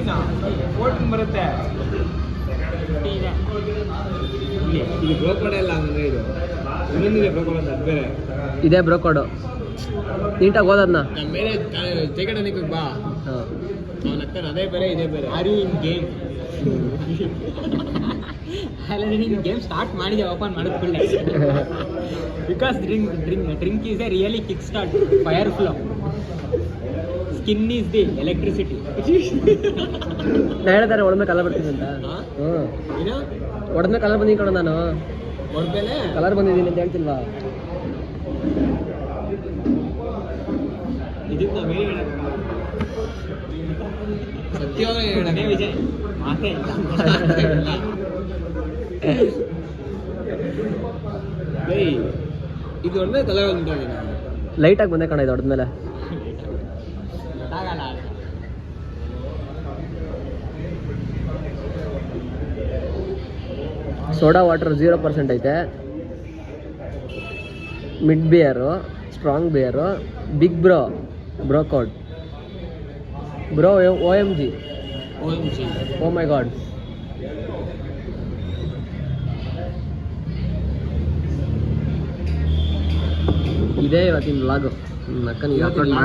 14 ಬರುತ್ತೆ. ಇದು ಬ್ರೋಕೋಡ್ ಎಲ್ಲ ಹಂಗಂದ್ರೆ ಇದು ಇನ್ನೊಂದಿದೆ ಬ್ರೋಕೋಡ್ ಅಂತ ಅದು ಬೇರೆ. ಇದೇ ಬ್ರೋಕೋಡು ನೀಟಾಗಿ ಓದೋದನ್ನ ನಮ್ಮ ಮೇಲೆ ತೆಗಡನಿಗೆ ಬಾ ಅವನ ಅಕ್ಕ ಅದೇ ಬೇರೆ ಇದೇ ಬೇರೆ. Are you in game? ಅಲ್ಲದೆ ನೀನು ಗೇಮ್ ಸ್ಟಾರ್ಟ್ ಮಾಡಿದೆ ಓಪನ್ ಮಾಡಿದ್ಬಿಡ್ಲೆ. Because drink is a really kick start fire flow. Skin is the electricity. ನಾ ಹೇಳ್ತಾರೆ ಒಡಮೆ ಕಲರ್ ಬರ್ತೀನಿ ಅಂತ. ಏನು ಒಡಮೆ ಕಲರ್ ಬಂದಿದ್ದೀನಿ ಕಣ ನಾನು. ಹೊಡ್ಬೇಲೆ ಕಲರ್ ಬಂದಿದ್ದೀನಿ ಅಂತ ಹೇಳ್ತಿಲ್ವಾ? ಇದಕ್ಕೆ ನಾವು ಹೇಳಿ ಸತ್ಯವೇ ಹೇಳನೇ ವಿಜಯ್ ಮಾತೇ ಇಲ್ಲ. ಇದು ಒಳ್ಳೆ ಕಲರ್ ಬಂದಿದ್ದಾನೆ. ಲೈಟಾಗಿ ಬಂದೆ ಕಣ ಇದು ಹೊಡೆದ್ಮೇಲೆ. ಸೋಡಾ ವಾಟರ್ 0% ಐತೆ. Mid beer, strong beer, big bro code bro OMG. Oh my god. ಇದೇ ಇವತ್ತಿನ ವ್ಲಾಗು. ಅಕ್ಕ ನೀವು ಅಪ್ಲೋಡ್ ಮಾಡಿ.